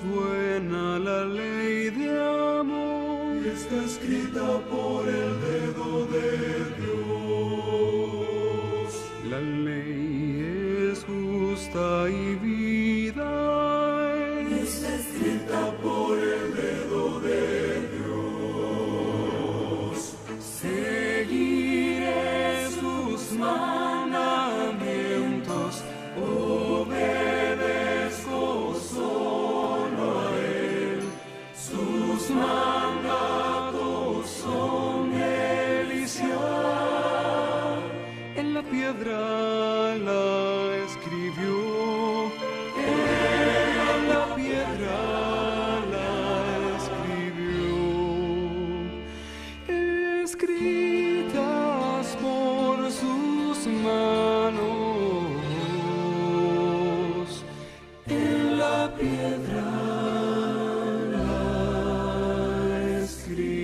suena la ley de amor. Está escrita por el dedo de Dios. La ley es justa y vida. Está escrita por el dedo de Dios. Seguiré sus mandamientos, obedezco solo a Él. Sus mandatos son delicia. En la piedra la escribió. En la piedra la escribió. Escritas por sus manos. En la piedra la escribió.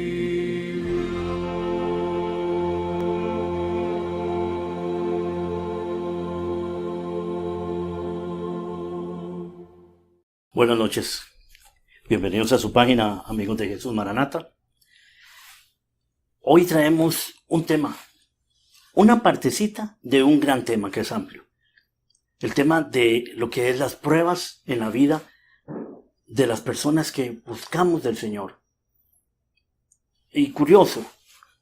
Buenas noches, bienvenidos a su página, amigos de Jesús Maranata. Hoy traemos un tema, una partecita de un gran tema que es amplio. El tema de lo que es las pruebas en la vida de las personas que buscamos del Señor. Y curioso,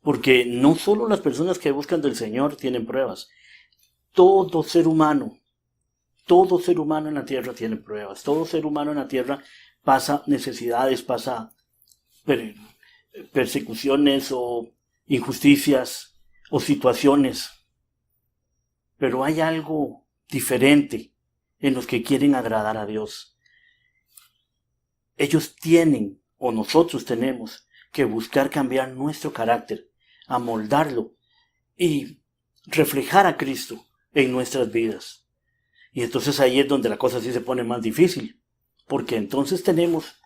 porque no solo las personas que buscan del Señor tienen pruebas. Todo ser humano en la tierra tiene pruebas. Todo ser humano en la tierra pasa necesidades, pasa persecuciones o injusticias o situaciones. Pero hay algo diferente en los que quieren agradar a Dios. Ellos tienen, o nosotros tenemos, que buscar cambiar nuestro carácter, amoldarlo y reflejar a Cristo en nuestras vidas. Y entonces ahí es donde la cosa sí se pone más difícil, porque entonces tenemos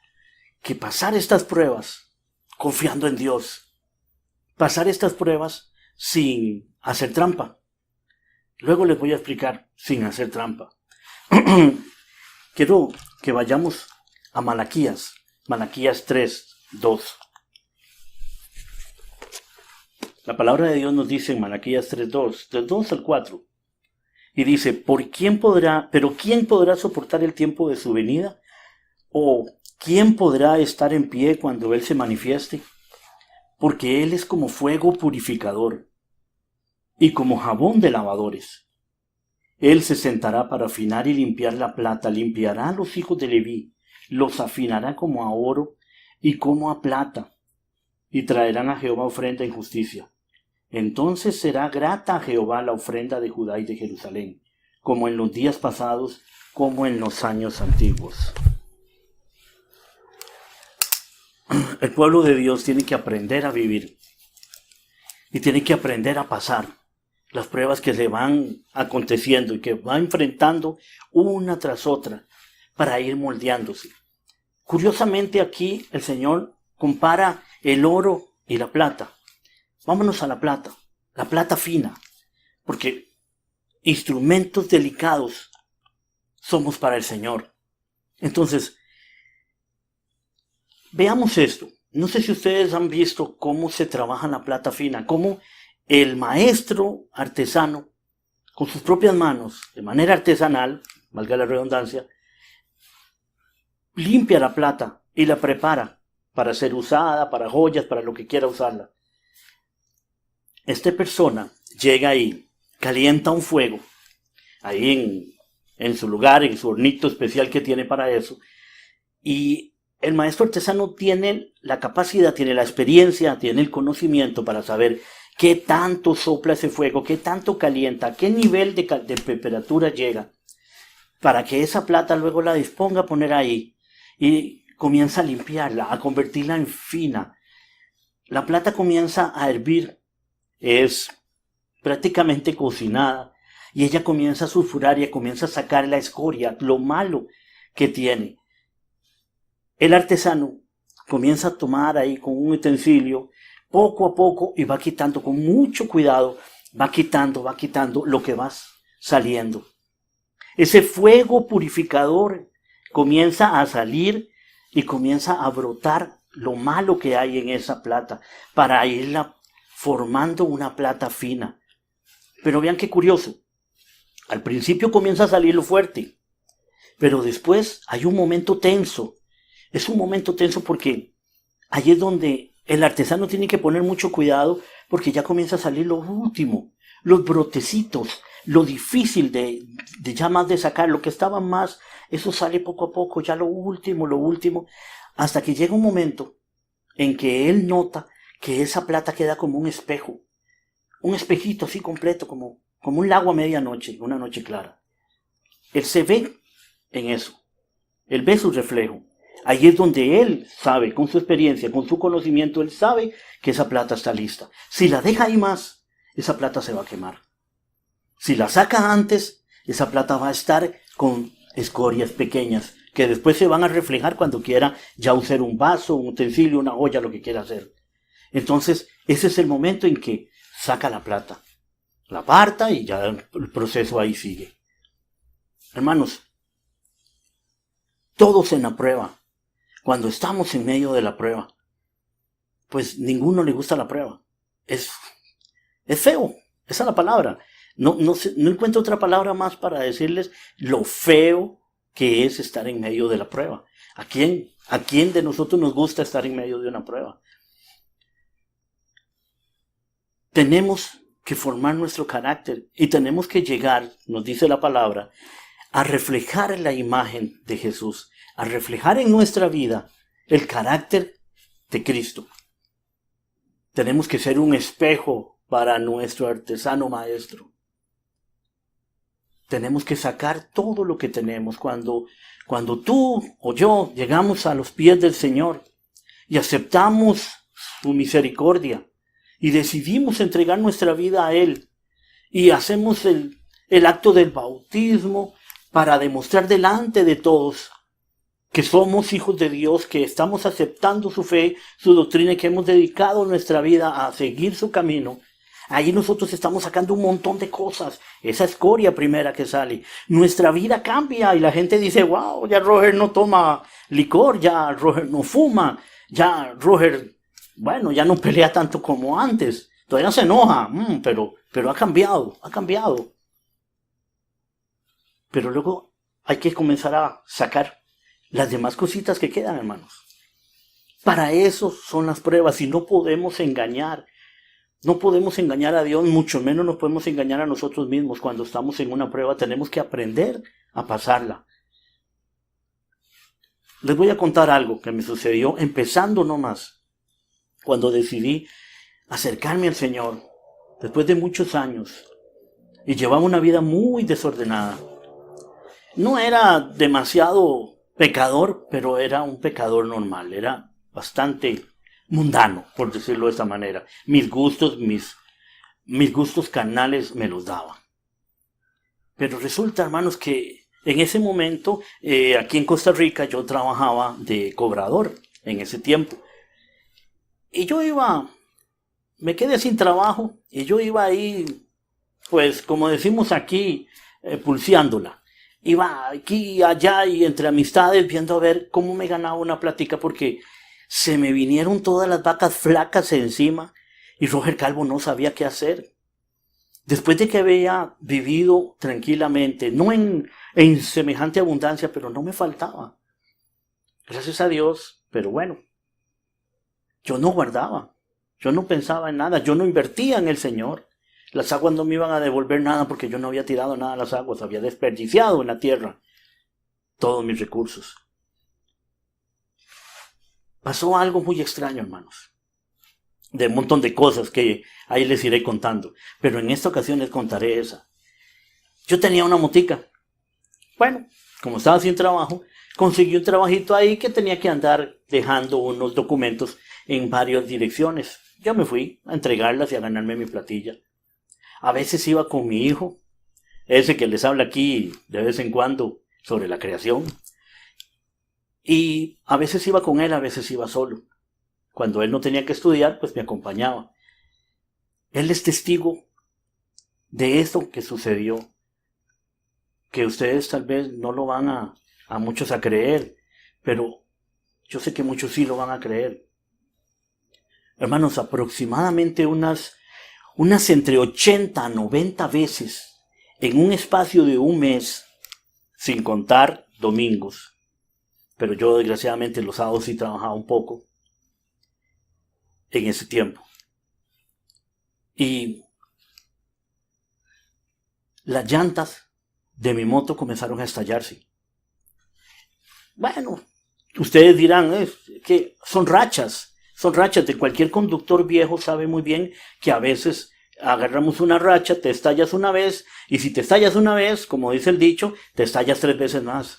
que pasar estas pruebas confiando en Dios, pasar estas pruebas sin hacer trampa. Luego les voy a explicar sin hacer trampa. Quiero que vayamos a Malaquías 3:2. La palabra de Dios nos dice en Malaquías 3:2, del 2 al 4. Y dice, ¿pero quién podrá soportar el tiempo de su venida? ¿O quién podrá estar en pie cuando Él se manifieste? Porque Él es como fuego purificador y como jabón de lavadores. Él se sentará para afinar y limpiar la plata, limpiará a los hijos de Leví, los afinará como a oro y como a plata, y traerán a Jehová ofrenda en justicia. Entonces será grata a Jehová la ofrenda de Judá y de Jerusalén, como en los días pasados, como en los años antiguos. El pueblo de Dios tiene que aprender a vivir y tiene que aprender a pasar las pruebas que le van aconteciendo y que va enfrentando una tras otra para ir moldeándose. Curiosamente aquí el Señor compara el oro y la plata. Vámonos a la plata fina, porque instrumentos delicados somos para el Señor. Entonces, veamos esto. No sé si ustedes han visto cómo se trabaja la plata fina, cómo el maestro artesano, con sus propias manos, de manera artesanal, valga la redundancia, limpia la plata y la prepara para ser usada, para joyas, para lo que quiera usarla. Esta persona llega ahí, calienta un fuego, ahí en su lugar, en su hornito especial que tiene para eso, y el maestro artesano tiene la capacidad, tiene la experiencia, tiene el conocimiento para saber qué tanto sopla ese fuego, qué tanto calienta, qué nivel de temperatura llega, para que esa plata luego la disponga a poner ahí y comienza a limpiarla, a convertirla en fina. La plata comienza a hervir, es prácticamente cocinada y ella comienza a sulfurar y comienza a sacar la escoria, lo malo que tiene. El artesano comienza a tomar ahí con un utensilio poco a poco y va quitando con mucho cuidado, va quitando lo que va saliendo. Ese fuego purificador comienza a salir y comienza a brotar lo malo que hay en esa plata para irla formando una plata fina. Pero vean qué curioso. Al principio comienza a salir lo fuerte, pero después hay un momento tenso. Es un momento tenso porque ahí es donde el artesano tiene que poner mucho cuidado porque ya comienza a salir lo último, los brotecitos, lo difícil de ya más de sacar, lo que estaba más, eso sale poco a poco, ya lo último, hasta que llega un momento en que él nota que esa plata queda como un espejo, un espejito así completo, como un lago a medianoche, una noche clara. Él se ve en eso, él ve su reflejo. Ahí es donde él sabe, con su experiencia, con su conocimiento, él sabe que esa plata está lista. Si la deja ahí más, esa plata se va a quemar. Si la saca antes, esa plata va a estar con escorias pequeñas, que después se van a reflejar cuando quiera ya usar un vaso, un utensilio, una olla, lo que quiera hacer. Entonces, ese es el momento en que saca la plata, la aparta y ya el proceso ahí sigue. Hermanos, todos en la prueba, cuando estamos en medio de la prueba, pues ninguno le gusta la prueba. Es feo, esa es la palabra. No encuentro otra palabra más para decirles lo feo que es estar en medio de la prueba. ¿A quién de nosotros nos gusta estar en medio de una prueba? Tenemos que formar nuestro carácter y tenemos que llegar, nos dice la palabra, a reflejar la imagen de Jesús, a reflejar en nuestra vida el carácter de Cristo. Tenemos que ser un espejo para nuestro artesano maestro. Tenemos que sacar todo lo que tenemos. Cuando tú o yo llegamos a los pies del Señor y aceptamos su misericordia y decidimos entregar nuestra vida a Él y hacemos el acto del bautismo para demostrar delante de todos que somos hijos de Dios, que estamos aceptando su fe, su doctrina y que hemos dedicado nuestra vida a seguir su camino, ahí nosotros estamos sacando un montón de cosas. Esa escoria primera que sale. Nuestra vida cambia y la gente dice, wow, ya Roger no toma licor, ya Roger no fuma, ya Roger, bueno, ya no pelea tanto como antes. Todavía se enoja, pero ha cambiado. Pero luego hay que comenzar a sacar las demás cositas que quedan, hermanos. Para eso son las pruebas y no podemos engañar. No podemos engañar a Dios, mucho menos nos podemos engañar a nosotros mismos. Cuando estamos en una prueba tenemos que aprender a pasarla. Les voy a contar algo que me sucedió empezando nomás, cuando decidí acercarme al Señor, después de muchos años, y llevaba una vida muy desordenada. No era demasiado pecador, pero era un pecador normal, era bastante mundano, por decirlo de esta manera. Mis gustos carnales me los daban. Pero resulta, hermanos, que en ese momento, aquí en Costa Rica, yo trabajaba de cobrador en ese tiempo. Y me quedé sin trabajo, y yo iba ahí, pues, como decimos aquí, pulseándola. Iba aquí y allá y entre amistades viendo a ver cómo me ganaba una plática porque se me vinieron todas las vacas flacas encima y Roger Calvo no sabía qué hacer. Después de que había vivido tranquilamente, no en semejante abundancia, pero no me faltaba. Gracias a Dios, pero bueno, yo no guardaba, yo no pensaba en nada, yo no invertía en el Señor. Las aguas no me iban a devolver nada porque yo no había tirado nada a las aguas, había desperdiciado en la tierra todos mis recursos. Pasó algo muy extraño, hermanos, de un montón de cosas que ahí les iré contando, pero en esta ocasión les contaré esa. Yo tenía una motica. Bueno, como estaba sin trabajo, conseguí un trabajito ahí que tenía que andar dejando unos documentos en varias direcciones. Yo me fui a entregarlas y a ganarme mi platilla. A veces iba con mi hijo, ese que les habla aquí de vez en cuando sobre la creación. Y a veces iba con él, a veces iba solo. Cuando él no tenía que estudiar, pues me acompañaba. Él es testigo de esto que sucedió, que ustedes tal vez no lo van a muchos a creer, pero Yo sé que muchos sí lo van a creer. Hermanos, aproximadamente unas entre 80 a 90 veces en un espacio de un mes, sin contar domingos. Pero yo desgraciadamente los sábados sí trabajaba un poco en ese tiempo. Y las llantas de mi moto comenzaron a estallarse. Bueno, ustedes dirán, que son rachas de cualquier conductor viejo sabe muy bien que a veces agarramos una racha, te estallas una vez, y si te estallas una vez, como dice el dicho, te estallas 3 veces más.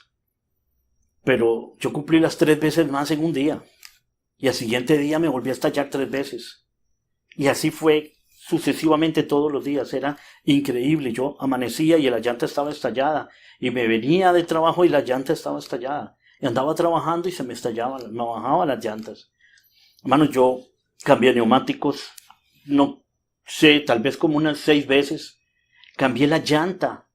Pero yo cumplí las 3 veces más en un día, y al siguiente día me volví a estallar 3 veces. Y así fue sucesivamente todos los días, era increíble. Yo amanecía y la llanta estaba estallada, y me venía de trabajo y la llanta estaba estallada, y andaba trabajando y se me estallaba, me bajaban las llantas. Hermanos, yo cambié neumáticos, no sé, tal vez como unas 6 veces. Cambié la llanta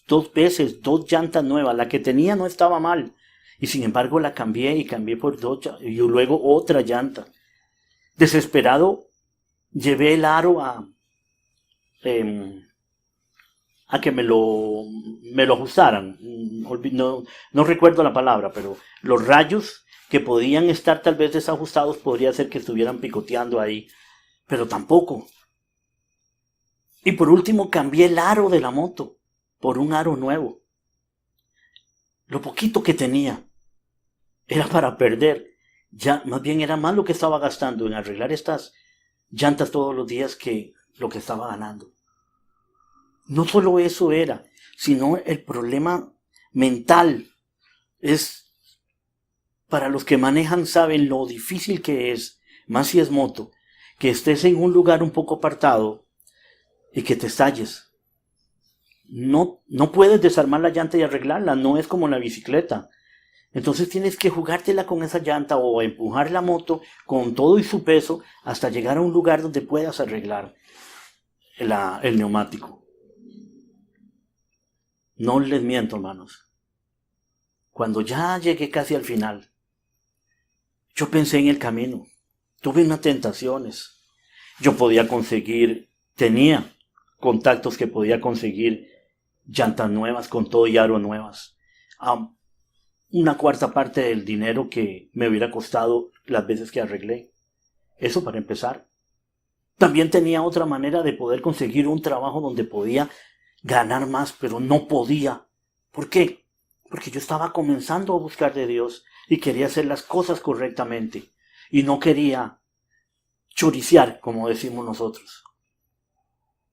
2 veces, 2 llantas nuevas. La que tenía no estaba mal, y sin embargo la cambié y cambié por 2, y luego otra llanta. Desesperado, llevé el aro a que me lo ajustaran. No recuerdo la palabra, pero los rayos que podían estar tal vez desajustados podría ser que estuvieran picoteando ahí, pero tampoco. Y por último cambié el aro de la moto por un aro nuevo. Lo poquito que tenía era para perder. Ya más bien era más lo que estaba gastando en arreglar estas llantas todos los días que lo que estaba ganando. No solo eso era, sino el problema mental. Para los que manejan saben lo difícil que es, más si es moto, que estés en un lugar un poco apartado y que te estalles. No puedes desarmar la llanta y arreglarla, no es como la bicicleta. Entonces tienes que jugártela con esa llanta o empujar la moto con todo y su peso hasta llegar a un lugar donde puedas arreglar el neumático. No les miento, hermanos. Cuando ya llegué casi al final, yo pensé en el camino. Tuve unas tentaciones. Yo tenía contactos que podía conseguir llantas nuevas con todo y aro nuevas. Una cuarta parte del dinero que me hubiera costado las veces que arreglé. Eso para empezar. También tenía otra manera de poder conseguir un trabajo donde podía ganar más, pero no podía. ¿Por qué? Porque yo estaba comenzando a buscar de Dios y quería hacer las cosas correctamente. Y no quería choriciar, como decimos nosotros.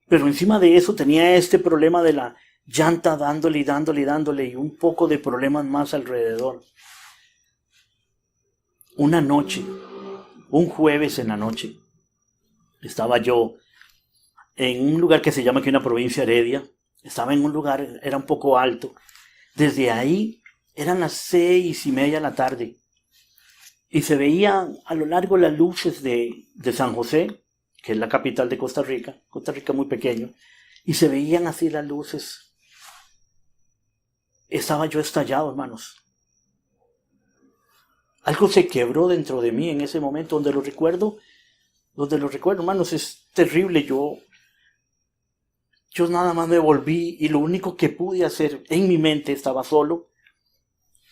Pero encima de eso tenía este problema de la llanta dándole y un poco de problemas más alrededor. Una noche, un jueves en la noche, estaba yo en un lugar que se llama aquí una provincia Heredia. Estaba en un lugar, era un poco alto. Desde ahí eran las 6:30 de la tarde. Y se veían a lo largo las luces de San José, que es la capital de Costa Rica muy pequeño. Y se veían así las luces. Estaba yo estallado, hermanos. Algo se quebró dentro de mí en ese momento, donde lo recuerdo, hermanos, es terrible. Yo nada más me volví y lo único que pude hacer en mi mente, estaba solo,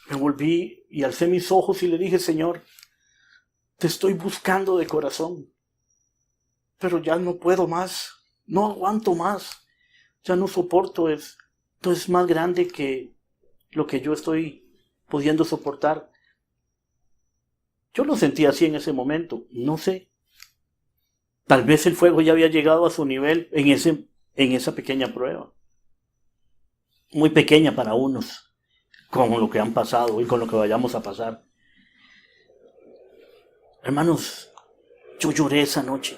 me volví y alcé mis ojos y le dije: Señor, te estoy buscando de corazón, pero ya no puedo más, no aguanto más, ya no soporto, esto es más grande que lo que yo estoy pudiendo soportar. Yo lo sentí así en ese momento, no sé. Tal vez el fuego ya había llegado a su nivel en esa pequeña prueba. Muy pequeña para unos, con lo que han pasado y con lo que vayamos a pasar. Hermanos, yo lloré esa noche.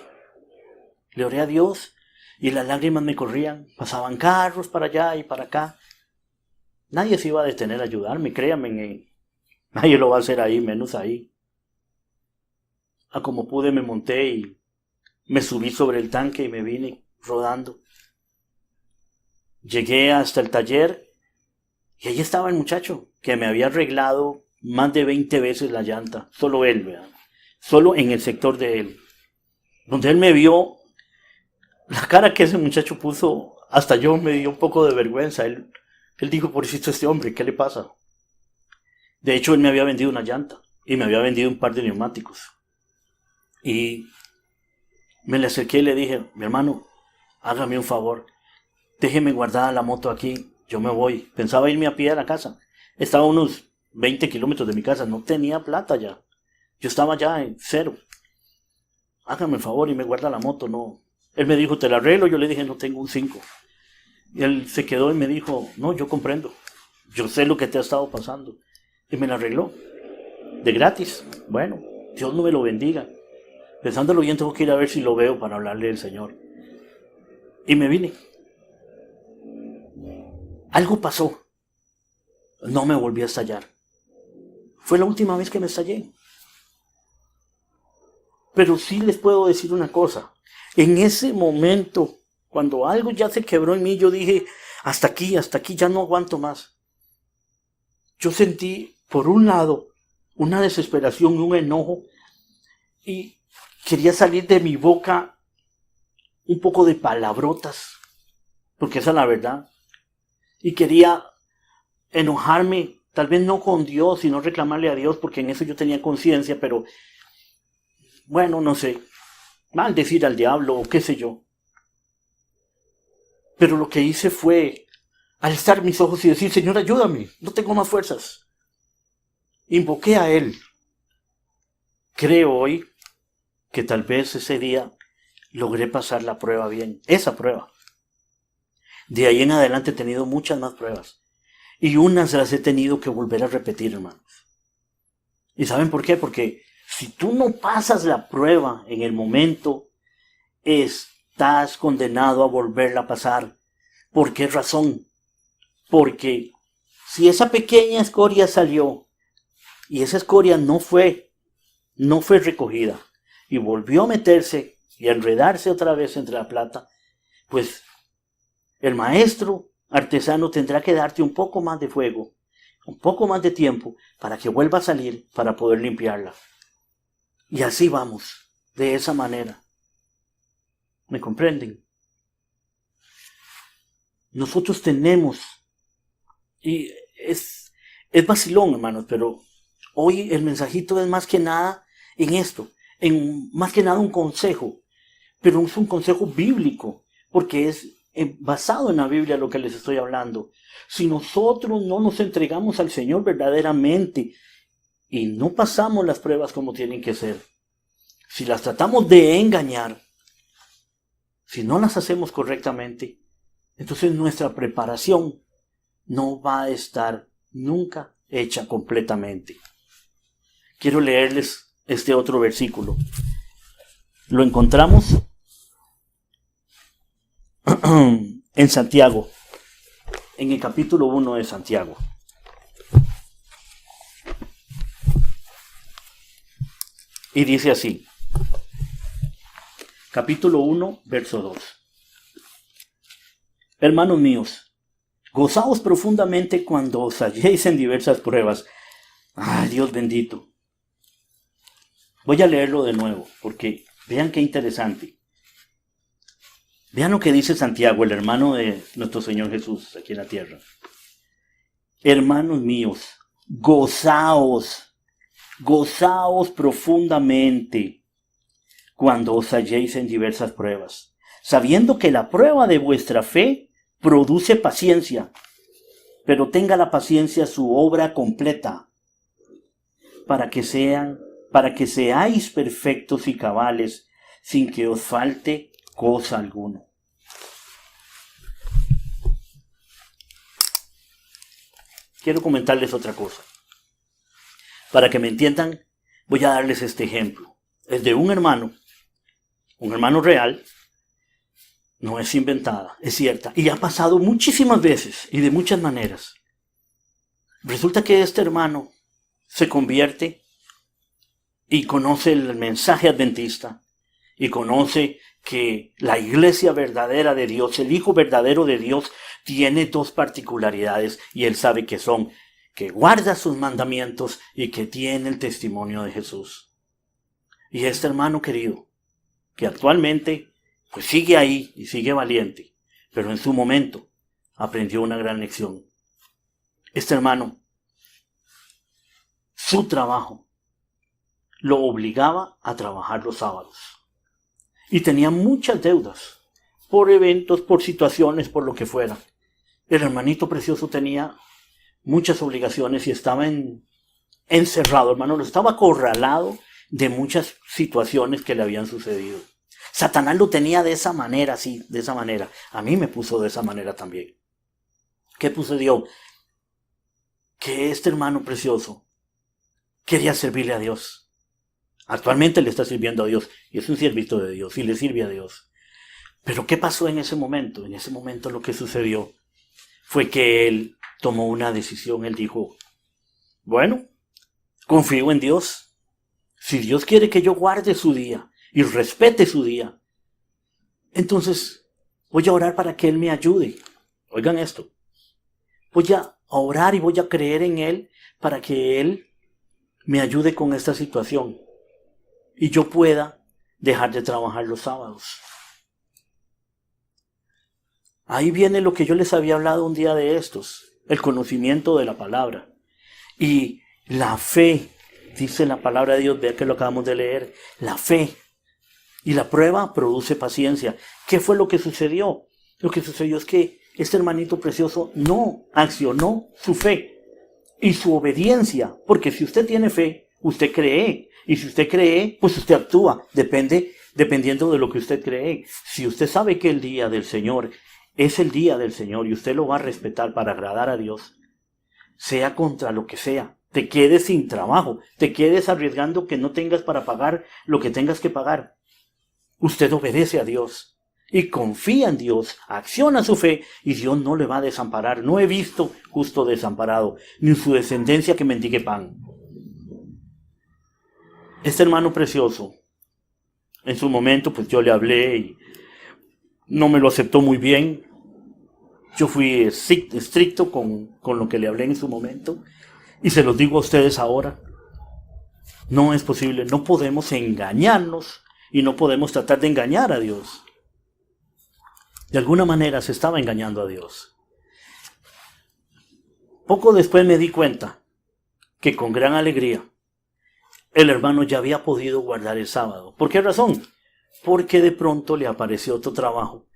Le oré a Dios y las lágrimas me corrían. Pasaban carros para allá y para acá. Nadie se iba a detener a ayudarme, créanme. Nadie lo va a hacer ahí, menos ahí. A como pude me monté y me subí sobre el tanque y me vine rodando. Llegué hasta el taller y ahí estaba el muchacho que me había arreglado más de 20 veces la llanta, solo él, ¿verdad? Solo en el sector de él. Donde él me vio, la cara que ese muchacho puso, hasta yo me dio un poco de vergüenza. Él dijo, pobrecito este hombre, ¿qué le pasa? De hecho, él me había vendido una llanta y me había vendido un par de neumáticos. Y me le acerqué y le dije, mi hermano, hágame un favor, déjeme guardada la moto aquí, yo me voy. Pensaba irme a pie a la casa. Estaba a unos 20 kilómetros de mi casa, no tenía plata ya. Yo estaba ya en cero. Hágame un favor y me guarda la moto, no. Él me dijo, te la arreglo. Yo le dije, no tengo un 5. Y él se quedó y me dijo, no, yo comprendo. Yo sé lo que te ha estado pasando. Y me la arregló. De gratis. Bueno, Dios no me lo bendiga. Pensándolo bien, tengo que ir a ver si lo veo para hablarle del Señor. Y me vine. Algo pasó. No me volví a estallar. Fue la última vez que me estallé. Pero sí les puedo decir una cosa. En ese momento, cuando algo ya se quebró en mí, yo dije, hasta aquí, ya no aguanto más. Yo sentí, por un lado, una desesperación, un enojo, y quería salir de mi boca un poco de palabrotas, porque esa es la verdad. Y quería enojarme, tal vez no con Dios, sino reclamarle a Dios, porque en eso yo tenía conciencia, pero bueno, no sé, maldecir al diablo o qué sé yo. Pero lo que hice fue alzar mis ojos y decir, Señor, ayúdame, no tengo más fuerzas. Invoqué a Él. Creo hoy que tal vez ese día logré pasar la prueba bien, esa prueba. De ahí en adelante he tenido muchas más pruebas. Y unas las he tenido que volver a repetir, hermanos. ¿Y saben por qué? Porque si tú no pasas la prueba en el momento, estás condenado a volverla a pasar. ¿Por qué razón? Porque si esa pequeña escoria salió y esa escoria no fue recogida y volvió a meterse y a enredarse otra vez entre la plata, pues el maestro artesano tendrá que darte un poco más de fuego, un poco más de tiempo para que vuelva a salir para poder limpiarla. Y así vamos, de esa manera. ¿Me comprenden? Nosotros tenemos, y es vacilón, hermanos, pero hoy el mensajito es más que nada en esto, más que nada un consejo, pero es un consejo bíblico, porque es basado en la Biblia lo que les estoy hablando. Si nosotros no nos entregamos al Señor verdaderamente y no pasamos las pruebas como tienen que ser, si las tratamos de engañar, si no las hacemos correctamente, entonces nuestra preparación no va a estar nunca hecha completamente. Quiero leerles este otro versículo. Lo encontramos en Santiago, en el capítulo 1 de Santiago. Y dice así, capítulo 1, verso 2. Hermanos míos, gozaos profundamente cuando os halléis en diversas pruebas. ¡Ay, Dios bendito! Voy a leerlo de nuevo, porque vean qué interesante. Vean lo que dice Santiago, el hermano de nuestro Señor Jesús aquí en la tierra. Hermanos míos, gozaos profundamente cuando os halléis en diversas pruebas, sabiendo que la prueba de vuestra fe produce paciencia, pero tenga la paciencia su obra completa, para que seáis perfectos y cabales, sin que os falte cosa alguna. Quiero comentarles otra cosa. Para que me entiendan, voy a darles este ejemplo. Es de un hermano real, no es inventada, es cierta, y ha pasado muchísimas veces y de muchas maneras. Resulta que este hermano se convierte y conoce el mensaje adventista y conoce que la iglesia verdadera de Dios, el Hijo verdadero de Dios, tiene dos particularidades y él sabe que son que guarda sus mandamientos y que tiene el testimonio de Jesús. Y este hermano querido, que actualmente pues sigue ahí y sigue valiente, pero en su momento aprendió una gran lección. Este hermano, su trabajo lo obligaba a trabajar los sábados. Y tenía muchas deudas, por eventos, por situaciones, por lo que fuera. El hermanito precioso tenía muchas obligaciones y estaba encerrado, hermano, lo estaba acorralado de muchas situaciones que le habían sucedido. Satanás lo tenía de esa manera, sí, de esa manera. A mí me puso de esa manera también. ¿Qué sucedió? Que este hermano precioso quería servirle a Dios. Actualmente le está sirviendo a Dios y es un siervito de Dios y le sirve a Dios. Pero ¿qué pasó en ese momento? En ese momento lo que sucedió fue que él tomó una decisión. Él dijo, bueno, confío en Dios. Si Dios quiere que yo guarde su día y respete su día, entonces voy a orar para que Él me ayude. Oigan esto. Voy a orar y voy a creer en Él para que Él me ayude con esta situación y yo pueda dejar de trabajar los sábados. Ahí viene lo que yo les había hablado un día de estos, el conocimiento de la palabra y la fe. Dice la palabra de Dios, vea que lo acabamos de leer, la fe. Y la prueba produce paciencia. ¿Qué fue lo que sucedió? Lo que sucedió es que este hermanito precioso no accionó su fe y su obediencia. Porque si usted tiene fe, usted cree. Y si usted cree, pues usted actúa. Dependiendo de lo que usted cree. Si usted sabe que el día del Señor es el día del Señor y usted lo va a respetar para agradar a Dios, sea contra lo que sea, te quedes sin trabajo, te quedes arriesgando que no tengas para pagar lo que tengas que pagar, usted obedece a Dios y confía en Dios, acciona su fe y Dios no le va a desamparar. No he visto justo desamparado, ni su descendencia que mendigue pan. Este hermano precioso, en su momento pues yo le hablé y no me lo aceptó muy bien. Yo fui estricto con lo que le hablé en su momento y se los digo a ustedes ahora. No es posible, no podemos engañarnos y no podemos tratar de engañar a Dios. De alguna manera se estaba engañando a Dios. Poco después me di cuenta que con gran alegría el hermano ya había podido guardar el sábado. ¿Por qué razón? Porque de pronto le apareció otro trabajo.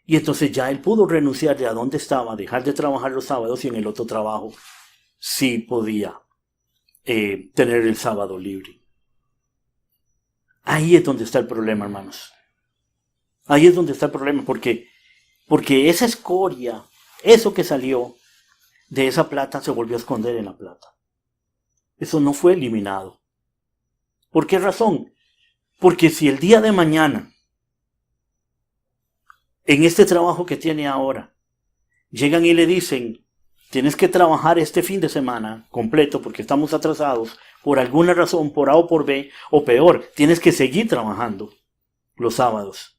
Y entonces ya él pudo renunciar de a dónde estaba, dejar de trabajar los sábados y en el otro trabajo sí podía tener el sábado libre. Ahí es donde está el problema, hermanos. Ahí es donde está el problema, porque esa escoria, eso que salió de esa plata se volvió a esconder en la plata. Eso no fue eliminado. ¿Por qué razón? Porque si el día de mañana, en este trabajo que tiene ahora, llegan y le dicen, tienes que trabajar este fin de semana completo porque estamos atrasados por alguna razón, por A o por B, o peor, tienes que seguir trabajando los sábados.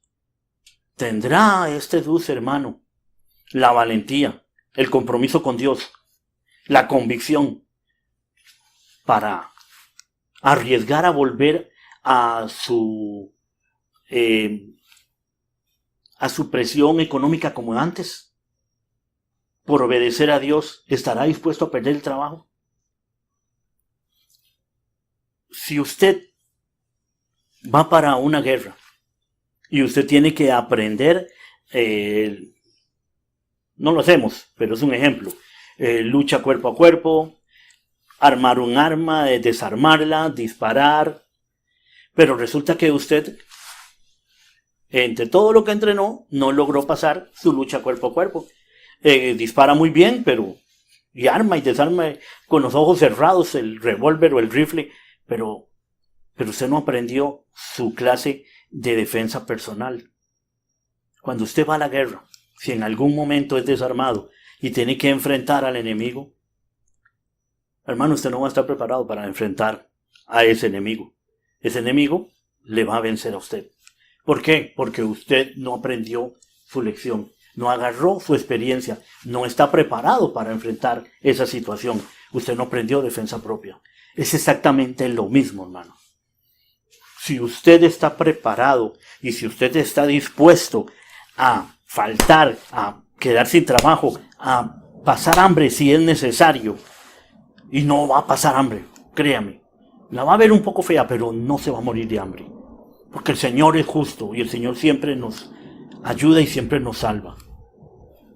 ¿Tendrá este dulce hermano la valentía, el compromiso con Dios, la convicción para arriesgar a volver a su presión económica como antes? Por obedecer a Dios, ¿estará dispuesto a perder el trabajo? Si usted va para una guerra y usted tiene que aprender, no lo hacemos, pero es un ejemplo, lucha cuerpo a cuerpo, armar un arma, desarmarla, disparar, pero resulta que usted, entre todo lo que entrenó, no logró pasar su lucha cuerpo a cuerpo. Dispara muy bien, pero y arma y desarma con los ojos cerrados el revólver o el rifle, pero usted no aprendió su clase de defensa personal. Cuando usted va a la guerra, si en algún momento es desarmado y tiene que enfrentar al enemigo, hermano, usted no va a estar preparado para enfrentar a ese enemigo. Ese enemigo le va a vencer a usted. ¿Por qué? Porque usted no aprendió su lección. no agarró su experiencia, no está preparado para enfrentar esa situación. Usted no aprendió defensa propia. Es exactamente lo mismo, hermano. Si usted está preparado y si usted está dispuesto a faltar, a quedar sin trabajo, a pasar hambre si es necesario, y no va a pasar hambre, créame, la va a ver un poco fea, pero no se va a morir de hambre, porque el Señor es justo y el Señor siempre nos ayuda y siempre nos salva,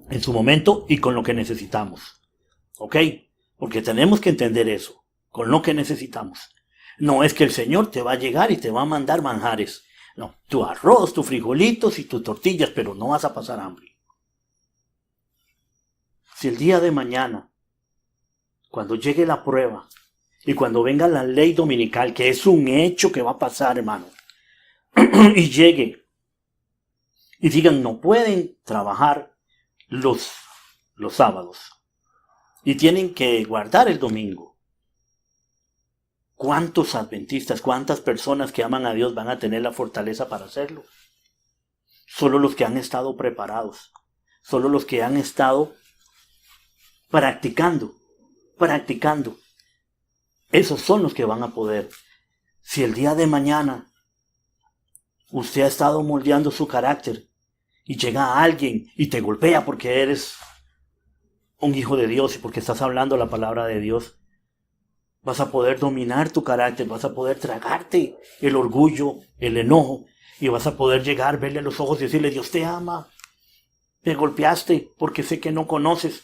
en su momento y con lo que necesitamos, ¿ok? Porque tenemos que entender eso, con lo que necesitamos. No es que el Señor te va a llegar y te va a mandar manjares. No, tu arroz, tus frijolitos y tus tortillas, pero no vas a pasar hambre. Si el día de mañana, cuando llegue la prueba y cuando venga la ley dominical, que es un hecho que va a pasar, hermano, y llegue y digan no pueden trabajar los sábados y tienen que guardar el domingo, ¿cuántos adventistas, cuántas personas que aman a Dios van a tener la fortaleza para hacerlo? Solo los que han estado preparados, solo los que han estado practicando. Esos son los que van a poder. Si el día de mañana usted ha estado moldeando su carácter y llega alguien y te golpea porque eres un hijo de Dios y porque estás hablando la palabra de Dios, vas a poder dominar tu carácter, vas a poder tragarte el orgullo, el enojo, y vas a poder llegar, verle a los ojos y decirle, Dios te ama, me golpeaste porque sé que no conoces,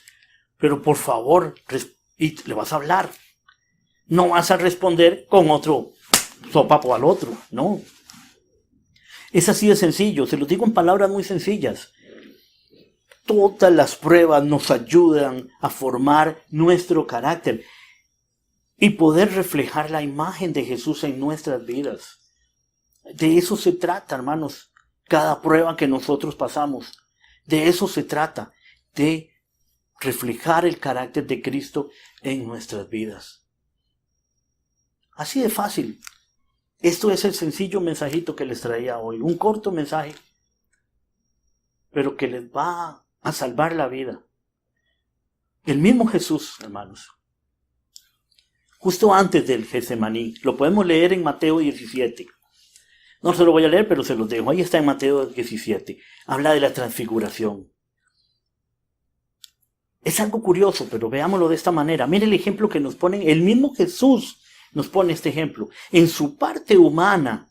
pero por favor, y le vas a hablar. No vas a responder con otro sopapo al otro, no. Es así de sencillo, se lo digo en palabras muy sencillas. Todas las pruebas nos ayudan a formar nuestro carácter y poder reflejar la imagen de Jesús en nuestras vidas. De eso se trata, hermanos, cada prueba que nosotros pasamos. De eso se trata, de reflejar el carácter de Cristo en nuestras vidas. Así de fácil. Esto es el sencillo mensajito que les traía hoy. Un corto mensaje, pero que les va a salvar la vida. El mismo Jesús, hermanos, justo antes del Getsemaní, lo podemos leer en Mateo 17. No se lo voy a leer, pero se los dejo. Ahí está en Mateo 17. Habla de la transfiguración. Es algo curioso, pero veámoslo de esta manera. Mire el ejemplo que nos ponen. El mismo Jesús nos pone este ejemplo. En su parte humana,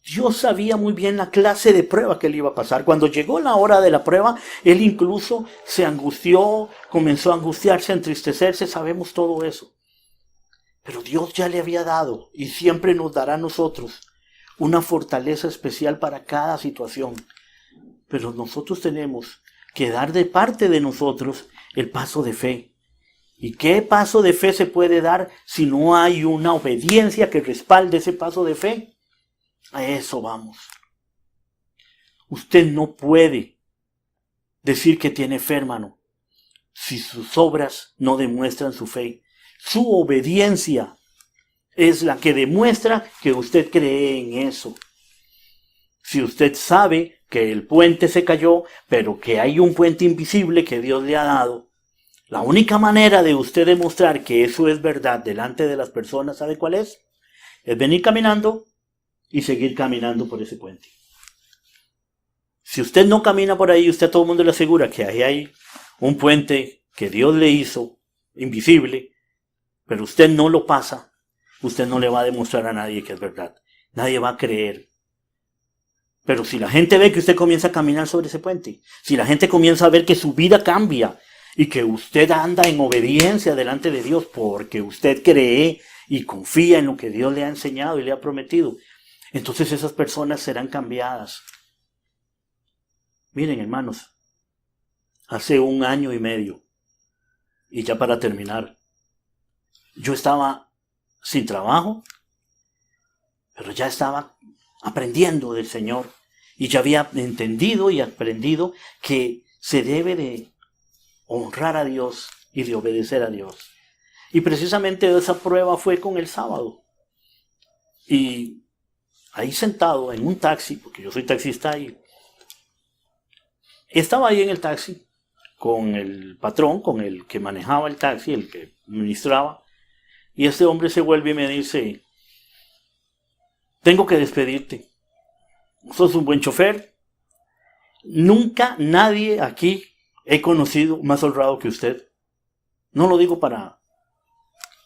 Dios sabía muy bien la clase de prueba que le iba a pasar. Cuando llegó la hora de la prueba, Él incluso se angustió, comenzó a angustiarse, a entristecerse. Sabemos todo eso. Pero Dios ya le había dado y siempre nos dará a nosotros una fortaleza especial para cada situación. Pero nosotros tenemos que dar de parte de nosotros el paso de fe. ¿Y qué paso de fe se puede dar si no hay una obediencia que respalde ese paso de fe? A eso vamos. Usted no puede decir que tiene fe, hermano, si sus obras no demuestran su fe. Su obediencia es la que demuestra que usted cree en eso. Si usted sabe que el puente se cayó, pero que hay un puente invisible que Dios le ha dado, la única manera de usted demostrar que eso es verdad delante de las personas, ¿sabe cuál es? Es venir caminando y seguir caminando por ese puente. Si usted no camina por ahí, usted a todo el mundo le asegura que ahí hay un puente que Dios le hizo, invisible, pero usted no lo pasa, usted no le va a demostrar a nadie que es verdad. Nadie va a creer. Pero si la gente ve que usted comienza a caminar sobre ese puente, si la gente comienza a ver que su vida cambia y que usted anda en obediencia delante de Dios porque usted cree y confía en lo que Dios le ha enseñado y le ha prometido, entonces esas personas serán cambiadas. Miren, hermanos, hace 1 año y medio, y ya para terminar, yo estaba sin trabajo, pero ya estaba aprendiendo del Señor y ya había entendido y aprendido que se debe de honrar a Dios y de obedecer a Dios. Y precisamente esa prueba fue con el sábado. Y ahí sentado en un taxi, porque yo soy taxista y Estaba ahí en el taxi con el patrón, con el que manejaba el taxi, el que administraba, y este hombre se vuelve y me dice: tengo que despedirte. Sos un buen chofer. Nunca nadie aquí he conocido más honrado que usted. No lo digo para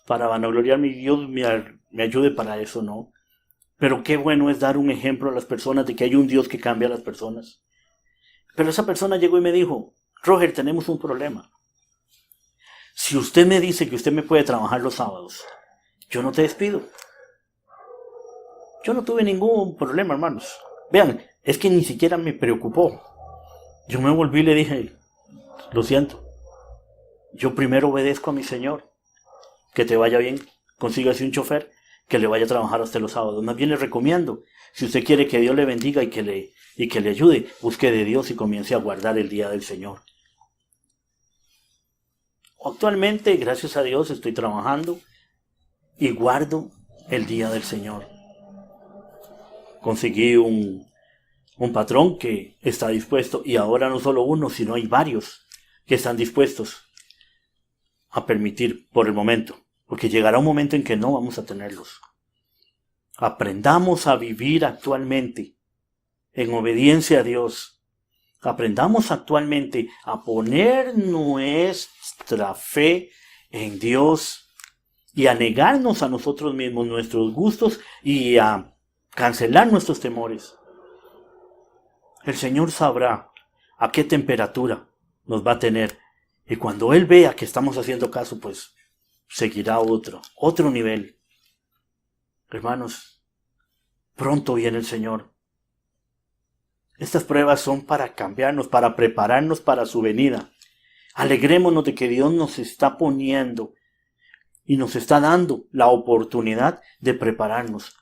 vanagloriarme, Dios me ayude para eso, no. Pero qué bueno es dar un ejemplo a las personas de que hay un Dios que cambia a las personas. Pero esa persona llegó y me dijo: Roger, tenemos un problema. Si usted me dice que usted me puede trabajar los sábados, yo no te despido. Yo no tuve ningún problema, hermanos. Vean, es que ni siquiera me preocupó. Yo me volví y le dije: lo siento. Yo primero obedezco a mi Señor. Que te vaya bien. Consígase un chofer que le vaya a trabajar hasta los sábados. Más bien le recomiendo, si usted quiere que Dios le bendiga y que le ayude, busque de Dios y comience a guardar el día del Señor. Actualmente, gracias a Dios, estoy trabajando y guardo el día del Señor. Conseguí un patrón que está dispuesto, y ahora no solo uno, sino hay varios que están dispuestos a permitir por el momento, porque llegará un momento en que no vamos a tenerlos. Aprendamos a vivir actualmente en obediencia a Dios. Aprendamos actualmente a poner nuestra fe en Dios y a negarnos a nosotros mismos nuestros gustos y a cancelar nuestros temores. El Señor sabrá a qué temperatura nos va a tener, y cuando Él vea que estamos haciendo caso, pues seguirá otro nivel. Hermanos, pronto viene el Señor. Estas pruebas son para cambiarnos, para prepararnos para su venida. Alegrémonos de que Dios nos está poniendo y nos está dando la oportunidad de prepararnos.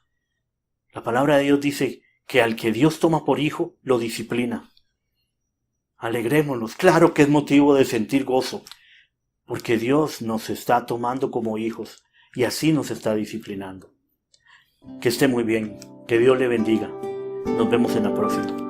La palabra de Dios dice que al que Dios toma por hijo, lo disciplina. Alegrémonos. Claro que es motivo de sentir gozo, porque Dios nos está tomando como hijos y así nos está disciplinando. Que esté muy bien. Que Dios le bendiga. Nos vemos en la próxima.